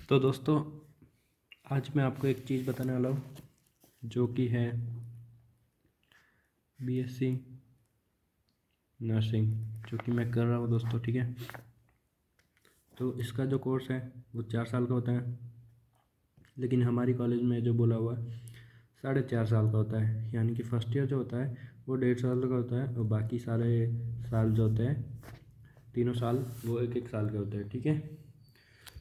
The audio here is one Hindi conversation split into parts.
तो दोस्तों, आज मैं आपको एक चीज़ बताने वाला हूँ जो कि है बीएससी नर्सिंग, जो कि मैं कर रहा हूँ दोस्तों। ठीक है, तो इसका जो कोर्स है वो 4 साल का होता है, लेकिन हमारी कॉलेज में जो बोला हुआ है 4.5 साल का होता है। यानी कि फर्स्ट ईयर जो होता है वो 1.5 साल का होता है और बाकी सारे साल जो होते हैं, तीनों साल, वो 1-1 साल के होते हैं। ठीक है,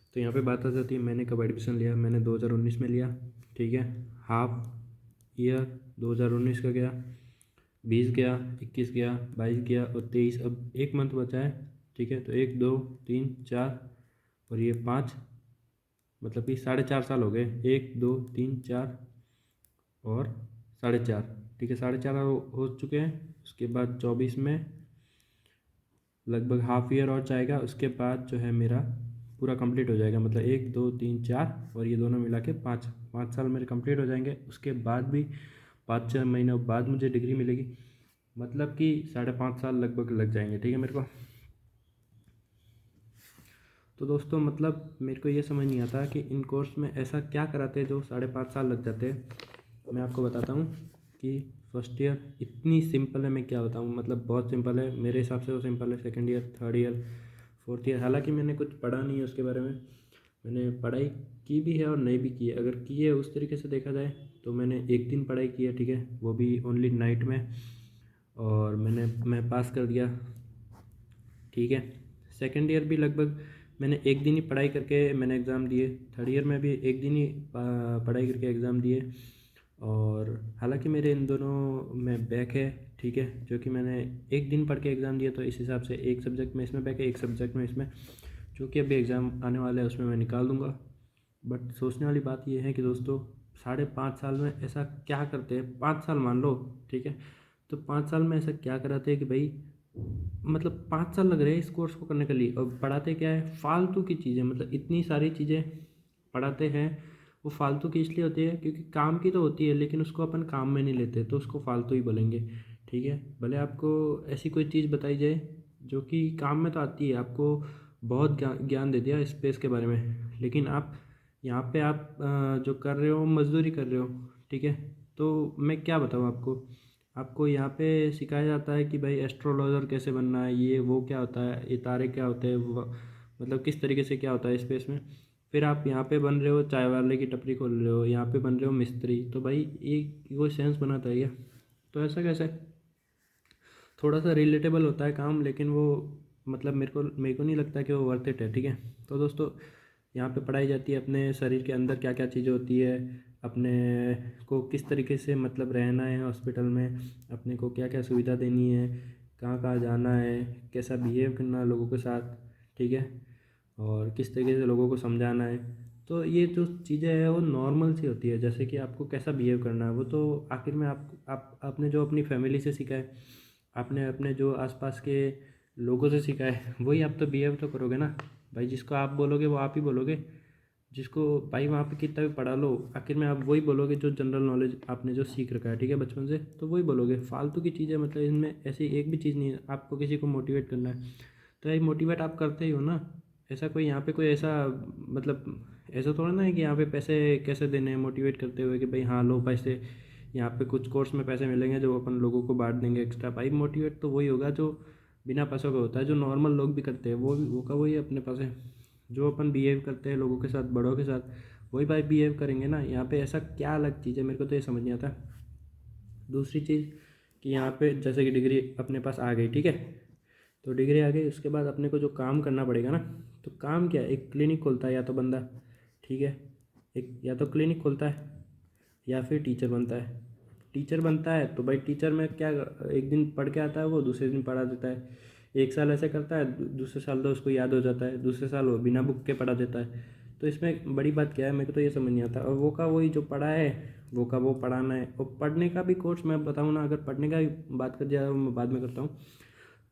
तो यहाँ पे बात आ जाती है मैंने कब एडमिशन लिया। मैंने 2019 में लिया। ठीक है, हाफ ईयर 2019 का गया, 20 गया, 21 गया, 22 गया और 23। अब एक मंथ बचा है। ठीक है, तो 1 2 3 4 और ये 5, मतलब कि 4.5 साल हो गए। 1 2 3 4 और 4.5। ठीक है, 4.5 हो चुके हैं। उसके बाद 24 में लगभग हाफ ईयर और जाएगा। उसके बाद जो है मेरा पूरा कंप्लीट हो जाएगा, मतलब 1 2 3 4 और ये दोनों मिला के 5 साल मेरे कंप्लीट हो जाएंगे। उसके बाद भी 5-6 महीनों बाद मुझे डिग्री मिलेगी, मतलब कि 5.5 साल लगभग लग जाएंगे। ठीक है मेरे को। तो दोस्तों, मतलब मेरे को ये समझ नहीं आता कि इन कोर्स में ऐसा क्या कराते हैं जो 5.5 साल लग जाते हैं। मैं आपको बताता हूँ कि फर्स्ट ईयर इतनी सिंपल है। मैं क्या बताऊँ, मतलब बहुत सिंपल है मेरे हिसाब से। वो सिंपल है। Second year, third year, fourth year, हालांकि मैंने कुछ पढ़ा नहीं है उसके बारे में। मैंने पढ़ाई की भी है और नहीं भी की है। अगर की है उस तरीके से देखा जाए तो मैंने एक दिन पढ़ाई की है। ठीक है, वो भी ओनली नाइट में, और मैं पास कर दिया। ठीक है, सेकंड ईयर भी लगभग मैंने एक दिन ही पढ़ाई करके मैंने एग्ज़ाम दिए। थर्ड ईयर में भी एक दिन ही पढ़ाई करके एग्ज़ाम दिए। और हालांकि मेरे इन दोनों में बैक है। ठीक है, जो कि मैंने एक दिन पढ़ के एग्ज़ाम दिया, तो इस हिसाब से एक सब्जेक्ट में इसमें बैक है, एक सब्जेक्ट में इसमें, जो कि अभी एग्ज़ाम आने वाला है उसमें मैं निकाल दूंगा। बट सोचने वाली बात यह है कि दोस्तों, 5.5 साल में ऐसा क्या करते हैं। 5 साल मान लो, ठीक है, तो 5 साल में ऐसा क्या कराते हैं कि भाई, मतलब 5 साल लग रहे हैं इस कोर्स को करने के लिए, और पढ़ाते क्या है, फालतू की चीज़ें। मतलब इतनी सारी चीज़ें पढ़ाते हैं, वो फालतू की इसलिए होती है क्योंकि काम की तो होती है, लेकिन उसको अपन काम में नहीं लेते, तो उसको फालतू ही बोलेंगे। ठीक है, भले आपको ऐसी कोई चीज़ बताई जाए जो कि काम में तो आती है, आपको बहुत ज्ञान दे दिया स्पेस के बारे में, लेकिन आप यहाँ पे आप जो कर रहे हो मजदूरी कर रहे हो। ठीक है, तो मैं क्या बताऊँ आपको। आपको यहाँ पे सिखाया जाता है कि भाई एस्ट्रोलॉजर कैसे बनना है, ये वो क्या होता है, ये तारे क्या होते हैं, मतलब किस तरीके से क्या होता है स्पेस में। फिर आप यहाँ पे बन रहे हो चाय वाले की टपरी खोल रहे हो, यहाँ पे बन रहे हो मिस्त्री, तो भाई ये कोई सेंस बनाता है क्या। तो ऐसा कैसे। थोड़ा सा रिलेटेबल होता है काम, लेकिन वो मतलब मेरे को नहीं लगता कि वो वर्थ इट है। ठीक है, तो दोस्तों, यहाँ पे पढ़ाई जाती है अपने शरीर के अंदर क्या क्या चीज़ें होती है, अपने को किस तरीके से मतलब रहना है हॉस्पिटल में, अपने को क्या क्या सुविधा देनी है, कहाँ कहाँ जाना है, कैसा बिहेव करना है लोगों के साथ। ठीक है, और किस तरीके से लोगों को समझाना है। तो ये जो चीज़ें हैं वो नॉर्मल सी होती है, जैसे कि आपको कैसा बिहेव करना है, वो तो आखिर में आपने जो अपनी फैमिली से सीखा है, आपने अपने जो आसपास के लोगों से सीखा है, वही आप तो बिहेव तो करोगे ना भाई। जिसको आप बोलोगे वो आप ही बोलोगे। जिसको भाई वहाँ पे कितना भी पढ़ा लो, आखिर में आप वही बोलोगे जो जनरल नॉलेज आपने जो सीख रखा है। ठीक है, बचपन से, तो वही बोलोगे। फालतू की चीज़ें, मतलब इनमें ऐसी एक भी चीज़ नहीं है। आपको किसी को मोटिवेट करना है तो ये मोटिवेट आप करते ही हो ना। ऐसा कोई यहाँ पे कोई ऐसा, मतलब ऐसा थोड़ा ना है कि यहाँ पे पैसे कैसे देने हैं मोटिवेट करते हुए कि भाई हाँ लो पैसे, यहाँ पे कुछ कोर्स में पैसे मिलेंगे जो अपन लोगों को बांट देंगे एक्स्ट्रा। भाई मोटिवेट तो वही होगा जो बिना पैसों का होता है, जो नॉर्मल लोग भी करते हैं, वो का वही अपने पास है। जो अपन बिहेव करते हैं लोगों के साथ, बड़ों के साथ, वही भाई बिहेव करेंगे ना। यहाँ पे ऐसा क्या अलग चीज़ है, मेरे को तो ये समझ नहीं आता। दूसरी चीज़ कि यहाँ पे जैसे कि डिग्री अपने पास आ गई, ठीक है, तो डिग्री आ गई, उसके बाद अपने को जो काम करना पड़ेगा ना, तो काम क्या है, एक क्लिनिक खोलता है या तो बंदा। ठीक है, एक या तो क्लिनिक खोलता है या फिर टीचर बनता है। टीचर बनता है तो भाई टीचर में क्या, एक दिन पढ़ के आता है वो, दूसरे दिन पढ़ा देता है। एक साल ऐसे करता है, दूसरे साल तो उसको याद हो जाता है, दूसरे साल वो बिना बुक के पढ़ा देता है। तो इसमें बड़ी बात क्या है, मेरे को तो ये समझ नहीं आता। और वो का वही जो पढ़ा है, वो का वो पढ़ाना है। और पढ़ने का भी कोर्स मैं बताऊँ ना, अगर पढ़ने का भी बात कर जाए, मैं बाद में करता हूँ।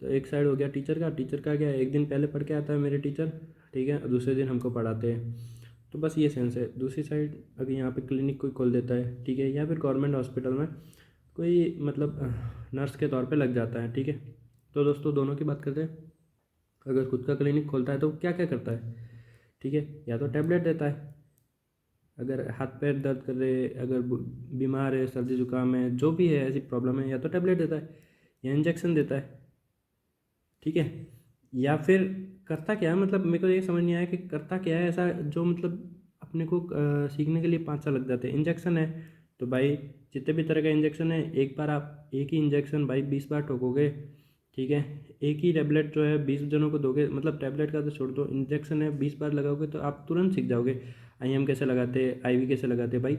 तो एक साइड हो गया टीचर का क्या है, एक दिन पहले पढ़ के आता है मेरे टीचर, ठीक है, और दूसरे दिन हमको पढ़ाते हैं। तो बस ये सेंस है। दूसरी साइड अगर यहाँ पे क्लिनिक कोई खोल देता है, ठीक है, या फिर गवर्नमेंट हॉस्पिटल में कोई मतलब नर्स के तौर पे लग जाता है, ठीक है। तो दोस्तों, दोनों की बात करते हैं। अगर खुद का क्लिनिक खोलता है तो क्या क्या करता है, ठीक है, या तो टैबलेट देता है अगर हाथ पैर दर्द कर रहे, अगर बीमार है, सर्दी जुकाम है, जो भी है ऐसी प्रॉब्लम है, या तो टैबलेट देता है या इंजेक्शन देता है, ठीक है। या फिर करता क्या है, मतलब मेरे को ये समझ नहीं आया कि करता क्या है ऐसा जो मतलब अपने को सीखने के लिए 5 साल लग जाते हैं। इंजेक्शन है तो भाई जितने भी तरह का इंजेक्शन है, एक बार आप एक ही इंजेक्शन भाई 20 बार ठोकोगे, ठीक है। एक ही टैबलेट जो है 20 जनों को दोगे, मतलब टैबलेट का तो छोड़ दो, इंजेक्शन है 20 बार लगाओगे तो आप तुरंत सीख जाओगे। IM कैसे लगाते, IV कैसे लगाते, भाई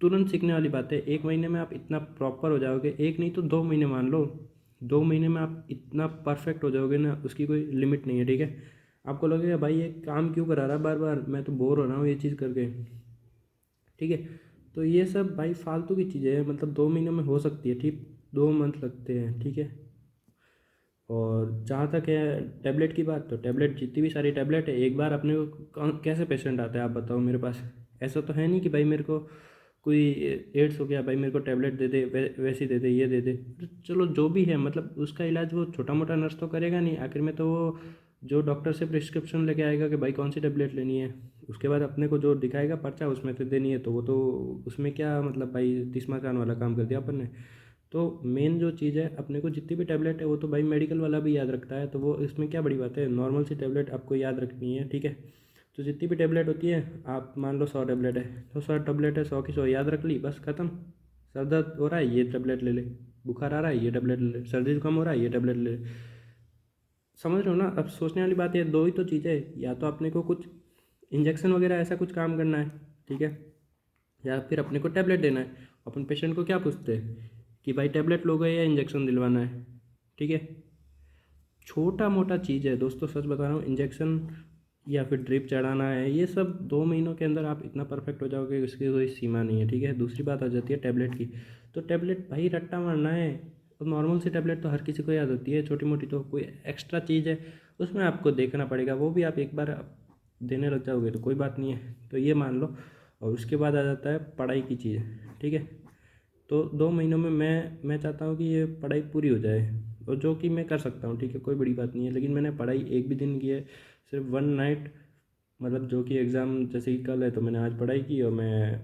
तुरंत सीखने वाली बात है। 1 महीने में आप इतना प्रॉपर हो जाओगे, एक नहीं तो 2 महीने मान लो, 2 महीने में आप इतना परफेक्ट हो जाओगे ना, उसकी कोई लिमिट नहीं है, ठीक है। आपको लगेगा भाई ये काम क्यों करा रहा है बार बार, मैं तो बोर हो रहा हूँ ये चीज़ करके, ठीक है। तो ये सब भाई फालतू की चीज़ें हैं, मतलब 2 महीनों में हो सकती है ठीक, 2 मंथ लगते हैं, ठीक है। और जहाँ तक है टैबलेट की बात, तो टैबलेट जितनी भी सारी टैबलेट है, एक बार अपने को कैसे पेशेंट आता है आप बताओ मेरे पास। ऐसा तो है नहीं कि भाई मेरे को कोई एड्स हो गया भाई मेरे को टैबलेट दे दे, वैसी दे दे, ये दे दे। तो चलो जो भी है, मतलब उसका इलाज वो छोटा मोटा नर्स तो करेगा नहीं, आखिर में तो वो जो डॉक्टर से प्रिस्क्रिप्शन लेके आएगा कि भाई कौन सी टैबलेट लेनी है, उसके बाद अपने को जो दिखाएगा पर्चा उसमें से देनी है, तो वो तो उसमें क्या मतलब भाई तीसरा कान वाला काम कर दिया अपन ने। तो मेन जो चीज़ है, अपने को जितनी भी टैबलेट है वो तो भाई मेडिकल वाला भी याद रखता है, तो वो इसमें क्या बड़ी बात है, नॉर्मल सी टैबलेट आपको याद रखनी है, ठीक है। तो जितनी भी टैबलेट होती है, आप मान लो 100 टैबलेट है तो 100 टैबलेट है, 100 की 100 याद रख ली, बस ख़त्म। सर दर्द हो रहा है ये टैबलेट ले ले, बुखार आ रहा है ये टैबलेट ले ले, सर्दी जुकाम हो रहा है ये टैबलेट ले ले। समझ रहे हो ना। अब सोचने वाली बात है, दो ही तो चीज़ें है, या तो अपने को कुछ इंजेक्शन वगैरह ऐसा कुछ काम करना है, ठीक है, या फिर अपने को टैबलेट देना है। अपन पेशेंट को क्या पूछते हैं कि भाई टैबलेट लोगे या इंजेक्शन दिलवाना है, ठीक है। छोटा मोटा चीज़ है दोस्तों, सच बता रहा हूँ, इंजेक्शन या फिर ड्रिप चढ़ाना है, ये सब 2 महीनों के अंदर आप इतना परफेक्ट हो जाओगे, इसकी कोई सीमा नहीं है, ठीक है। दूसरी बात आ जाती है टैबलेट की। तो टैबलेट भाई रट्टा मारना है, तो नॉर्मल सी टैबलेट तो हर किसी को याद होती है, छोटी मोटी तो कोई एक्स्ट्रा चीज़ है उसमें आपको देखना पड़ेगा, वो भी आप एक बार देने लग जाओगे तो कोई बात नहीं है, तो ये मान लो। और उसके बाद आ जाता है पढ़ाई की चीज़, ठीक है। तो 2 महीनों में मैं चाहता हूँ कि ये पढ़ाई पूरी हो जाए, और जो कि मैं कर सकता हूँ, ठीक है, कोई बड़ी बात नहीं है। लेकिन मैंने पढ़ाई एक भी दिन की है, सिर्फ 1 नाइट, मतलब जो कि एग्ज़ाम जैसे कि कल है तो मैंने आज पढ़ाई की और मैं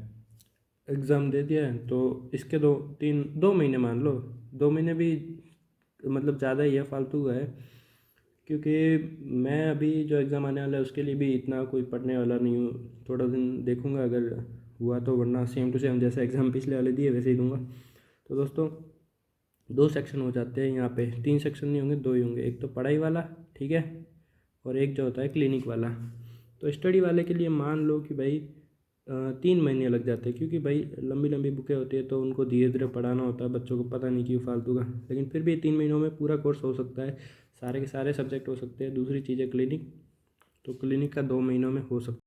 एग्ज़ाम दे दिया है। तो इसके 2 महीने मान लो, 2 महीने भी मतलब ज़्यादा ही है, फालतू का है, क्योंकि मैं अभी जो एग्ज़ाम आने वाला है उसके लिए भी इतना कोई पढ़ने वाला नहीं हूँ। थोड़ा दिन देखूँगा अगर हुआ तो, वरना सेम टू सेम जैसे एग्ज़ाम पिछले वाले दिए वैसे ही दूंगा। तो दोस्तों 2 सेक्शन हो जाते हैं यहाँ पे, 3 सेक्शन नहीं होंगे, 2 ही होंगे। एक तो पढ़ाई वाला, ठीक है, और एक जो होता है क्लिनिक वाला। तो स्टडी वाले के लिए मान लो कि भाई 3 महीने लग जाते हैं, क्योंकि भाई लंबी लंबी बुकें होती है तो उनको धीरे धीरे पढ़ाना होता है बच्चों को, पता नहीं क्यों फालतू का। लेकिन फिर भी 3 महीनों में पूरा कोर्स हो सकता है, सारे के सारे सब्जेक्ट हो सकते हैं। दूसरी चीज़ है क्लिनिक, तो क्लिनिक का 2 महीनों में हो सकता है।